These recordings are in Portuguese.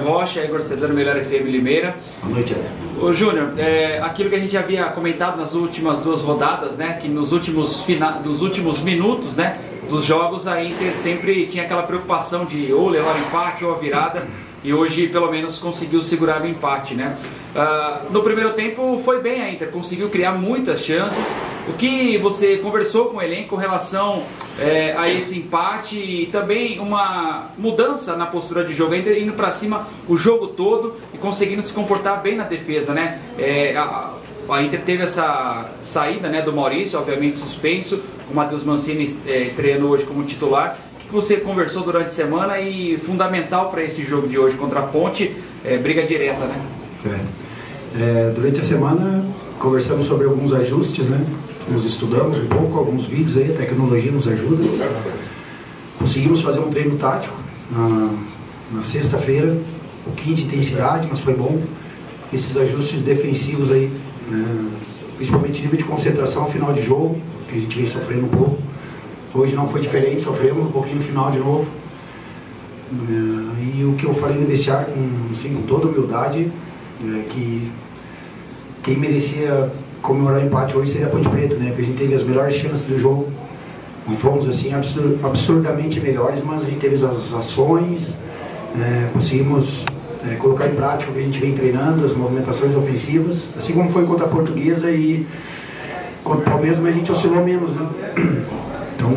Júnior Rocha, Igor Sedano, Melhor FM Limeira. Boa noite, Ô Júnior, aquilo que a gente já havia comentado nas últimas duas rodadas, né, que nos últimos minutos, né, dos jogos a Inter sempre tinha aquela preocupação de ou levar o empate ou a virada, e hoje pelo menos conseguiu segurar o empate, né? No primeiro tempo foi bem a Inter, conseguiu criar muitas chances. O que você conversou com o elenco com relação a esse empate e também uma mudança na postura de jogo, a Inter indo para cima o jogo todo e conseguindo se comportar bem na defesa, né? A Inter teve essa saída, né, do Maurício, obviamente suspenso, o Matheus Mancini estreando hoje como titular. O que você conversou durante a semana e fundamental para esse jogo de hoje contra a Ponte, briga direta, né? Durante a semana conversamos sobre alguns ajustes, né? Nos estudamos um pouco, alguns vídeos aí, a tecnologia nos ajuda. Conseguimos fazer um treino tático na sexta-feira, um pouquinho de intensidade, mas foi bom. Esses ajustes defensivos aí, principalmente nível de concentração, final de jogo, que a gente vem sofrendo um pouco. Hoje não foi diferente, sofremos um pouquinho no final de novo. E o que eu falei no vestiário, com toda humildade, que quem merecia comemorar o empate hoje seria a Ponte Preta, né? Porque a gente teve as melhores chances do jogo. Não fomos assim absurdamente melhores, mas a gente teve as ações, conseguimos colocar em prática o que a gente vem treinando, as movimentações ofensivas, assim como foi contra a Portuguesa e contra o Palmeiras, mas a gente oscilou menos, né? Então,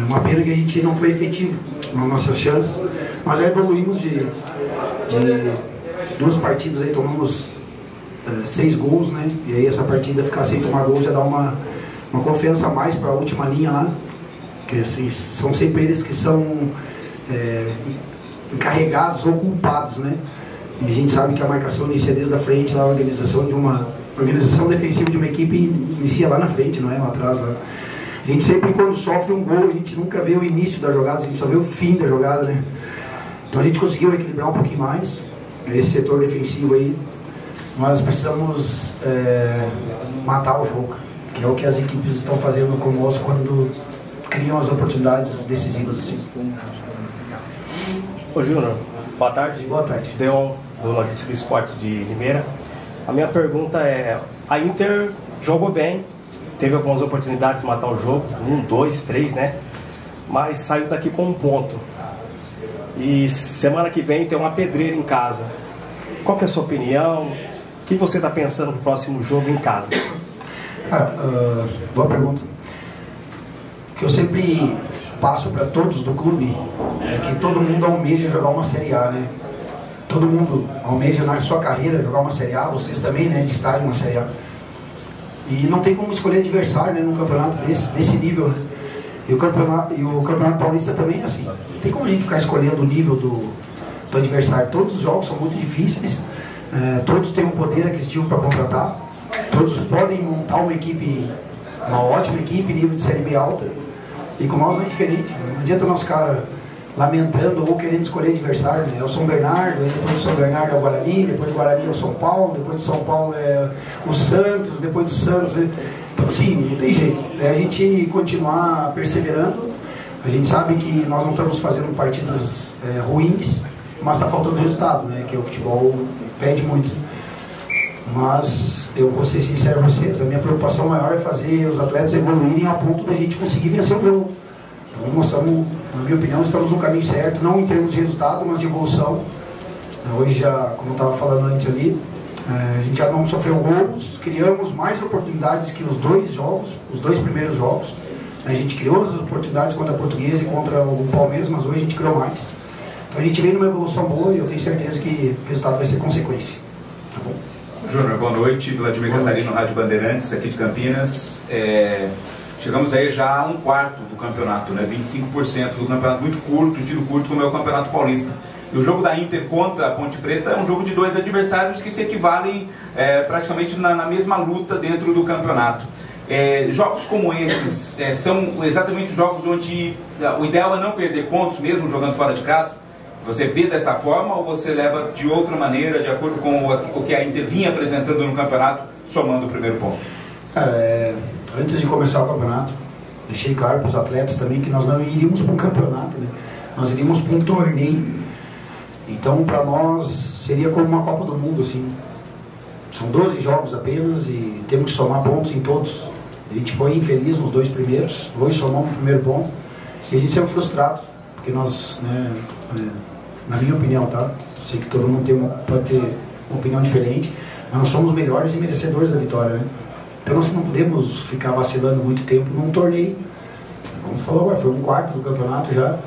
uma pena que a gente não foi efetivo nas nossas chances, mas já evoluímos de duas partidas, aí tomamos 6 gols, né? E aí essa partida ficar sem tomar gol já dá uma confiança a mais para a última linha lá, que assim, são sempre eles que são encarregados ou culpados, né? E a gente sabe que a marcação inicia desde a frente, lá, a organização defensiva de uma equipe inicia lá na frente, não é lá atrás, lá. A gente sempre, quando sofre um gol, a gente nunca vê o início da jogada, a gente só vê o fim da jogada, né? Então a gente conseguiu equilibrar um pouquinho mais esse setor defensivo aí. Nós precisamos matar o jogo, que é o que as equipes estão fazendo conosco quando criam as oportunidades decisivas assim. Ô Júnior, boa tarde. Boa tarde. Deon, do Logística do Esporte de Limeira. A minha pergunta é, a Inter jogou bem, teve algumas oportunidades de matar o jogo, 1, 2, 3, né? Mas saiu daqui com um ponto. E semana que vem tem uma pedreira em casa. Qual que é a sua opinião? O que você está pensando no próximo jogo em casa? Boa pergunta. O que eu sempre passo para todos do clube é que todo mundo almeja jogar uma Série A, né? Todo mundo almeja na sua carreira jogar uma Série A, vocês também, né, de estar em uma Série A. E não tem como escolher adversário, né, num campeonato desse nível, né? E o campeonato paulista também é assim. Não tem como a gente ficar escolhendo o nível do adversário. Todos os jogos são muito difíceis, todos têm um poder aquisitivo para contratar, todos podem montar uma ótima equipe, nível de Série B alta. E com nós não é diferente, né? Não adianta nós ficar lamentando ou querendo escolher adversário, né? É o São Bernardo, depois do São Bernardo é o Guarani, depois do Guarani é o São Paulo, depois do São Paulo é o Santos, depois do Santos Então assim, não tem jeito, a gente continuar perseverando. A gente sabe que nós não estamos fazendo partidas ruins, mas está faltando resultado, né? Que o futebol pede muito. Mas eu vou ser sincero com vocês, a minha preocupação maior é fazer os atletas evoluírem a ponto da gente conseguir vencer o jogo. Então nós estamos, na minha opinião, estamos no caminho certo, não em termos de resultado, mas de evolução. Hoje já, como eu estava falando antes ali, a gente já não sofreu gols, criamos mais oportunidades que os dois primeiros jogos. A gente criou as oportunidades contra a Portuguesa e contra o Palmeiras, mas hoje a gente criou mais. Então a gente vem numa evolução boa e eu tenho certeza que o resultado vai ser consequência. Tá bom? Júnior, boa noite. Vladimir Catarino, Rádio Bandeirantes, aqui de Campinas. Chegamos aí já a 1/4 do campeonato, né? 25% do campeonato, muito curto, tiro curto, como é o Campeonato Paulista. E o jogo da Inter contra a Ponte Preta é um jogo de 2 adversários que se equivalem praticamente na mesma luta dentro do campeonato. Jogos como esses são exatamente jogos onde o ideal é não perder pontos, mesmo jogando fora de casa. Você vê dessa forma ou você leva de outra maneira, de acordo com o que a Inter vinha apresentando no campeonato, somando o primeiro ponto? Cara, antes de começar o campeonato, deixei claro para os atletas também que nós não iríamos para um campeonato, né? Nós iríamos para um torneio. Então, para nós, seria como uma Copa do Mundo, assim. São 12 jogos apenas e temos que somar pontos em todos. A gente foi infeliz nos 2 primeiros, hoje somamos o primeiro ponto e a gente saiu frustrado, porque nós, né, na minha opinião, tá? Sei que todo mundo pode ter uma opinião diferente, mas nós somos melhores e merecedores da vitória, né? Então nós não podemos ficar vacilando muito tempo num torneio. Como tu falou, foi 1/4 do campeonato já,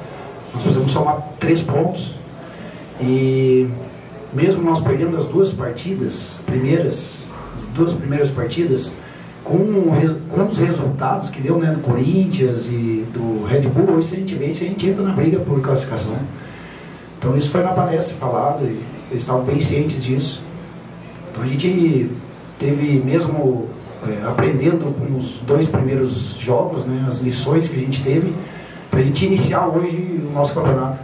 nós precisamos somar 3 pontos e mesmo nós perdendo as 2 partidas primeiras, as 2 primeiras partidas, com os resultados que deu, né, do Corinthians e do Red Bull, hoje se a gente vence, a gente entra na briga por classificação. Então isso foi na palestra falado e eles estavam bem cientes disso. Então a gente teve mesmo aprendendo com os 2 primeiros jogos, né, as lições que a gente teve, para a gente iniciar hoje o nosso campeonato.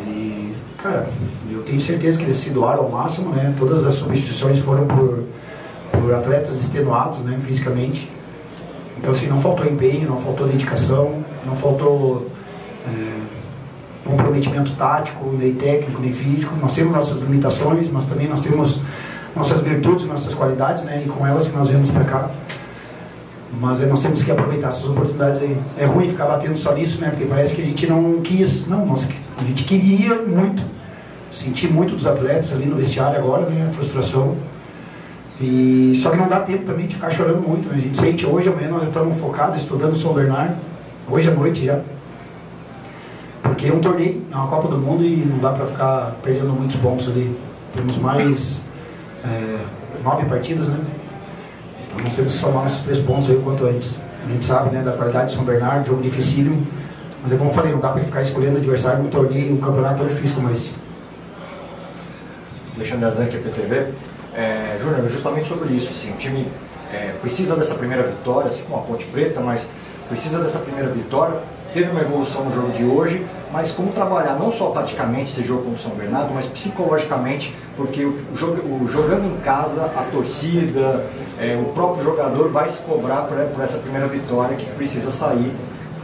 E, cara, eu tenho certeza que eles se doaram ao máximo, né, todas as substituições foram por atletas extenuados, né, fisicamente. Então, assim, não faltou empenho, não faltou dedicação, não faltou comprometimento tático, nem técnico, nem físico. Nós temos nossas limitações, mas também nós temos nossas virtudes, nossas qualidades, né, e com elas que nós viemos para cá. Mas nós temos que aproveitar essas oportunidades aí. É ruim ficar batendo só nisso, né, porque parece que a gente não quis. Não, a gente queria muito. Senti muito dos atletas ali no vestiário agora, né, a frustração. E só que não dá tempo também de ficar chorando muito, né? A gente sente hoje, amanhã nós estamos focados estudando São Bernardo, hoje à noite já, porque é um torneio, é uma Copa do Mundo e não dá para ficar perdendo muitos pontos ali. Temos mais 9 partidas, né? Então nós temos que somar nossos 3 pontos aí o quanto antes. A gente sabe, né, da qualidade de São Bernardo, jogo dificílimo, mas é como eu falei, não dá para ficar escolhendo adversário num torneio, um campeonato tão difícil como esse. Alexandre Azanqui, PTV. Júnior, justamente sobre isso, assim, o time precisa dessa primeira vitória, assim como a Ponte Preta, mas precisa dessa primeira vitória, teve uma evolução no jogo de hoje, mas como trabalhar não só taticamente esse jogo contra o São Bernardo, mas psicologicamente, porque jogando em casa, a torcida, o próprio jogador vai se cobrar por essa primeira vitória que precisa sair,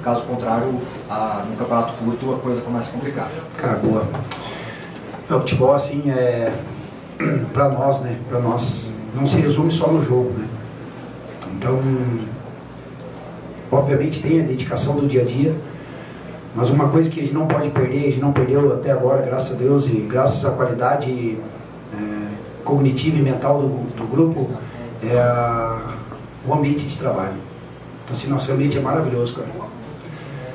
caso contrário, no campeonato curto a coisa começa a complicar. Cara, boa. O futebol, assim, para nós, né? Para nós não se resume só no jogo, né? Então, obviamente tem a dedicação do dia a dia, mas uma coisa que a gente não pode perder, a gente não perdeu até agora, graças a Deus e graças à qualidade cognitiva e mental do grupo, o ambiente de trabalho. Então, assim, nosso ambiente é maravilhoso, cara.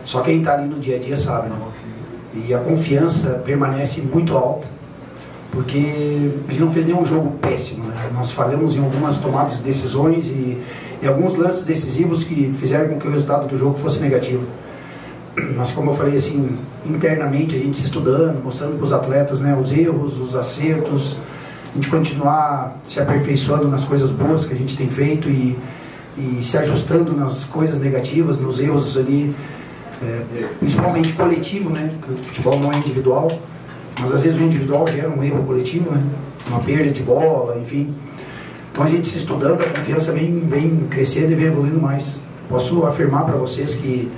Só quem está ali no dia a dia sabe, né? E a confiança permanece muito alta, porque a gente não fez nenhum jogo péssimo, né? Nós falhamos em algumas tomadas de decisões e alguns lances decisivos que fizeram com que o resultado do jogo fosse negativo. Mas, como eu falei, assim, internamente a gente se estudando, mostrando para os atletas, né, os erros, os acertos, a gente continuar se aperfeiçoando nas coisas boas que a gente tem feito e se ajustando nas coisas negativas, nos erros ali, principalmente coletivo, né? Porque o futebol não é individual, mas às vezes o individual gera um erro coletivo, né? Uma perda de bola, enfim. Então a gente se estudando, a confiança vem crescendo e vem evoluindo mais. Posso afirmar para vocês que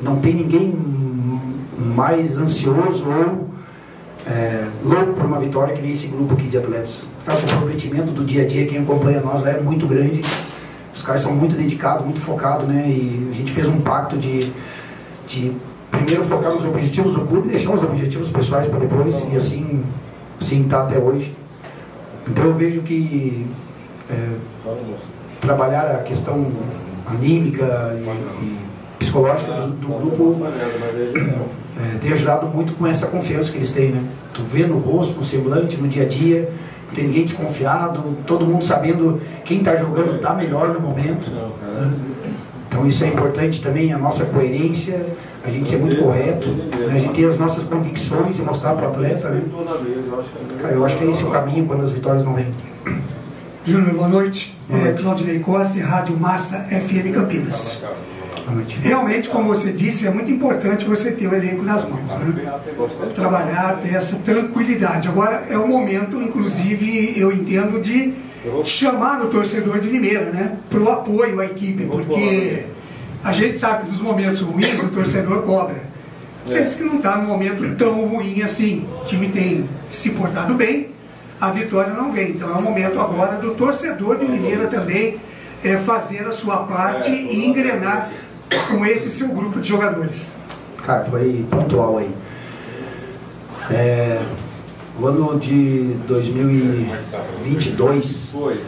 não tem ninguém mais ansioso ou louco por uma vitória que nem esse grupo aqui de atletas. O comprometimento do dia a dia, quem acompanha nós lá é muito grande. Os caras são muito dedicados, muito focados, né? E a gente fez um pacto de primeiro focar nos objetivos do clube e deixar os objetivos pessoais para depois, e assim está até hoje. Então eu vejo que trabalhar a questão anímica e psicológica do grupo tem ajudado muito com essa confiança que eles têm, né? Tu vê no rosto, no semblante, no dia a dia, não tem ninguém desconfiado, todo mundo sabendo quem está jogando está melhor no momento, né? Então isso é importante também, a nossa coerência, a gente ser muito correto, né? A gente ter as nossas convicções e mostrar para o atleta, né? Cara, eu acho que é esse o caminho quando as vitórias não vêm. Júnior, boa noite. Claudinei Costa, Rádio Massa FM Campinas. Realmente, como você disse, é muito importante você ter o elenco nas mãos, né? Trabalhar, ter essa tranquilidade. Agora é o momento, inclusive, eu entendo, de chamar o torcedor de Limeira, né, para o apoio à equipe, porque a gente sabe que nos momentos ruins o torcedor cobra. Você disse que não está num momento tão ruim assim. O time tem se portado bem, a vitória não vem. Então é o momento agora do torcedor de Limeira também fazer a sua parte e engrenar com esse seu grupo de jogadores. Cara, foi pontual aí. O ano de 2022 foi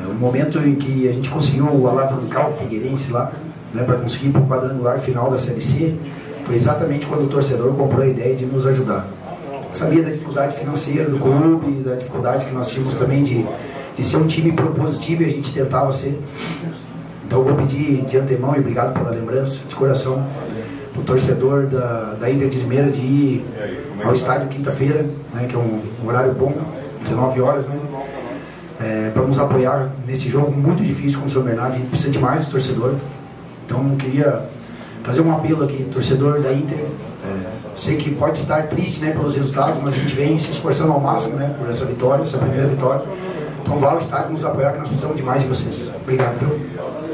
o momento em que a gente conseguiu alavancar o Figueirense lá, né, para conseguir ir para o quadrangular final da Série C. Foi exatamente quando o torcedor comprou a ideia de nos ajudar. Sabia da dificuldade financeira do clube, da dificuldade que nós tínhamos também de ser um time propositivo, e a gente tentava ser. Então eu vou pedir de antemão, e obrigado pela lembrança, de coração, para o torcedor da Inter de Limeira de ir ao estádio quinta-feira, né, que é um horário bom, 19 horas, né, para nos apoiar nesse jogo muito difícil contra o São Bernardo. A gente precisa demais do torcedor. Então eu queria fazer um apelo aqui, torcedor da Inter. Sei que pode estar triste, né, pelos resultados, mas a gente vem se esforçando ao máximo, né, por essa vitória, essa primeira vitória. Então vá ao estádio nos apoiar, que nós precisamos demais de vocês. Obrigado, viu?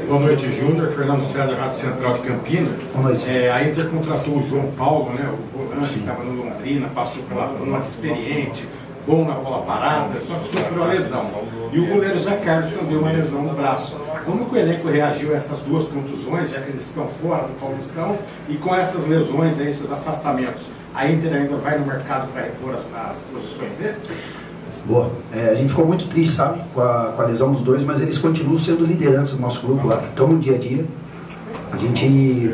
Boa noite, Júnior. Fernando César, Rádio Central de Campinas. Boa noite. A Inter contratou o João Paulo, né, o volante que estava no Londrina, passou pela mais experiente, bom na bola parada, só que sofreu a lesão. E o goleiro Zé Carlos também uma lesão no braço. Como que o elenco reagiu a essas duas contusões, já que eles estão fora do Paulistão, e com essas lesões, esses afastamentos, a Inter ainda vai no mercado para repor as posições deles? Boa. A gente ficou muito triste, sabe, com a lesão dos dois, mas eles continuam sendo lideranças do nosso grupo lá, estão no dia a dia. A gente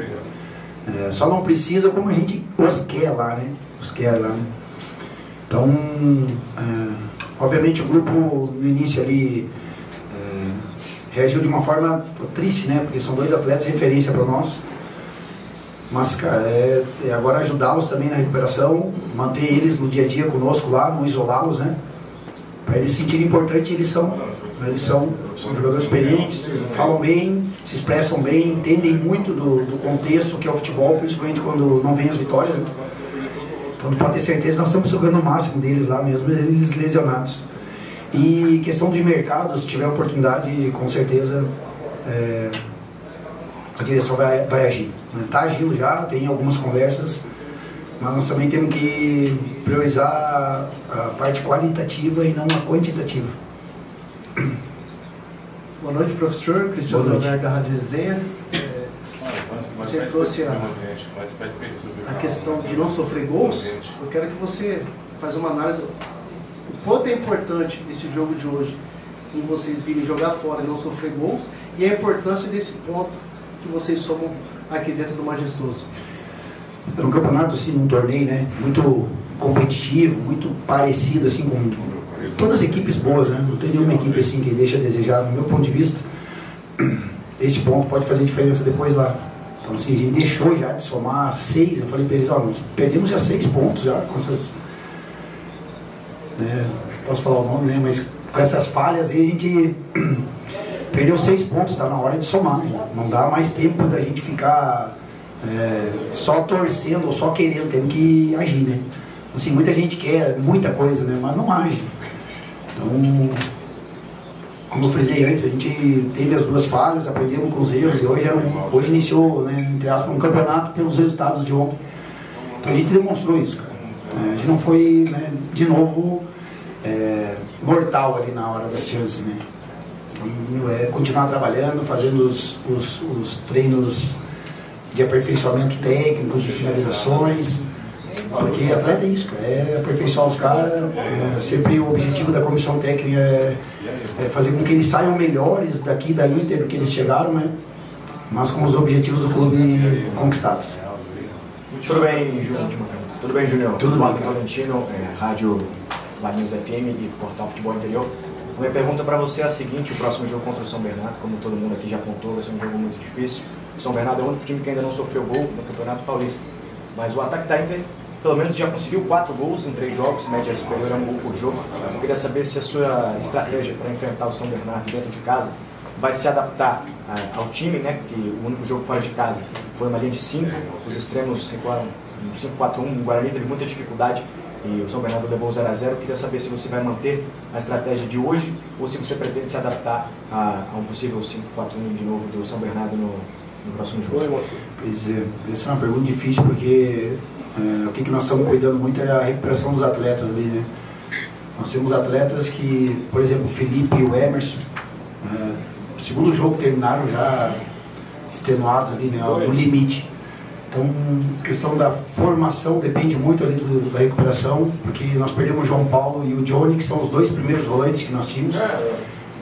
só não precisa como a gente os quer lá, né? Então, obviamente o grupo no início ali reagiu de uma forma triste, né? Porque são dois atletas de referência para nós. Mas, cara, agora ajudá-los também na recuperação, manter eles no dia a dia conosco lá, não isolá-los, né? Para eles se sentirem importantes. Eles são jogadores experientes, falam bem, se expressam bem, entendem muito do contexto que é o futebol, principalmente quando não vem as vitórias, né? Então pode ter certeza, nós estamos jogando o máximo deles lá mesmo, eles lesionados. E questão de mercado, se tiver oportunidade, com certeza a direção vai agir. Está agindo já, tem algumas conversas, mas nós também temos que priorizar a parte qualitativa e não a quantitativa. Boa noite, professor. Cristiano Roberto, da Rádio Resenha. Você trouxe a questão de não sofrer gols. Eu quero que você faça uma análise o quanto é importante esse jogo de hoje em vocês virem jogar fora e não sofrer gols, e a importância desse ponto que vocês somam aqui dentro do Majestoso. É um campeonato, assim, um torneio, né, muito competitivo, muito parecido, assim, com todas as equipes boas, né, não tem nenhuma equipe, assim, que deixa a desejar, no meu ponto de vista. Esse ponto pode fazer diferença depois lá. Então, assim, a gente deixou já de somar 6, eu falei para eles, nós perdemos já 6 pontos já com essas, posso falar o nome, né, mas com essas falhas aí a gente perdeu 6 pontos, tá na hora de somar, né? Não dá mais tempo da gente ficar só torcendo ou só querendo, temos que agir, né? Assim, muita gente quer muita coisa, né, mas não age. Então, como eu frisei antes, a gente teve as duas falhas, aprendemos com os erros, e hoje iniciou, né, entre aspas, um campeonato pelos resultados de ontem. Então a gente demonstrou isso, cara. A gente não foi, né, de novo mortal ali na hora das chances, né? Então, continuar trabalhando, fazendo os treinos de aperfeiçoamento técnico, de finalizações, porque atleta é isso, cara, aperfeiçoar os caras. Sempre o objetivo da comissão técnica é fazer com que eles saiam melhores daqui da Inter do que eles chegaram, né? Mas com os objetivos do clube conquistados. Tudo bem, Júnior? Tudo bem, Júnior? Tudo Marco bem. Tolentino, Rádio News FM e Portal Futebol Interior. A minha pergunta para você é a seguinte: o próximo jogo contra o São Bernardo, como todo mundo aqui já apontou, vai ser um jogo muito difícil. O São Bernardo é o único time que ainda não sofreu gol no Campeonato Paulista, mas o ataque da Inter pelo menos já conseguiu 4 gols em 3 jogos, média superior a 1 gol por jogo. Eu queria saber se a sua estratégia para enfrentar o São Bernardo dentro de casa vai se adaptar ao time, né? Porque o único jogo fora de casa foi uma linha de 5, os extremos recuaram um 5-4-1, o Guarani teve muita dificuldade e o São Bernardo levou 0-0. Eu queria saber se você vai manter a estratégia de hoje ou se você pretende se adaptar a um possível 5-4-1 de novo do São Bernardo no próximo jogo? Pois é, essa é uma pergunta difícil porque o que nós estamos cuidando muito é a recuperação dos atletas ali, né? Nós temos atletas que, por exemplo, o Felipe e o Emerson, o segundo jogo terminaram já extenuados ali, né, no limite. Então, a questão da formação depende muito ali da recuperação, porque nós perdemos o João Paulo e o Johnny, que são os 2 primeiros volantes que nós tínhamos.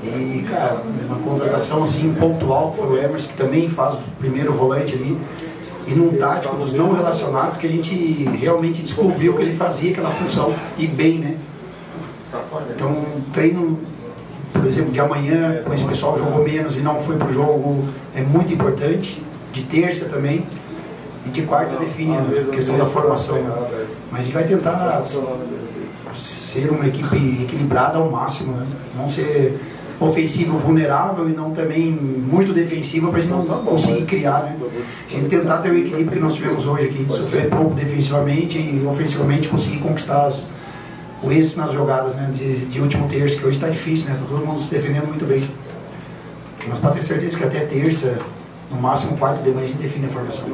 E, cara, uma contratação assim pontual foi o Emerson, que também faz o primeiro volante ali. E num tático dos não relacionados que a gente realmente descobriu que ele fazia aquela função e bem, né? Então, treino, por exemplo, de amanhã, com esse pessoal jogou menos e não foi pro jogo, é muito importante. De terça também. E de quarta define a questão da formação. Né? Mas a gente vai tentar ser uma equipe equilibrada ao máximo, né? Não ser ofensivo vulnerável e não também muito defensiva para a gente não conseguir criar, né? A gente tentar ter o equilíbrio que nós tivemos hoje aqui, de sofrer pouco defensivamente e ofensivamente conseguir conquistar o êxito nas jogadas, né? De último terço, que hoje está difícil, né? Tá todo mundo se defendendo muito bem. Mas para ter certeza que até terça, no máximo quarta de manhã, a gente define a formação.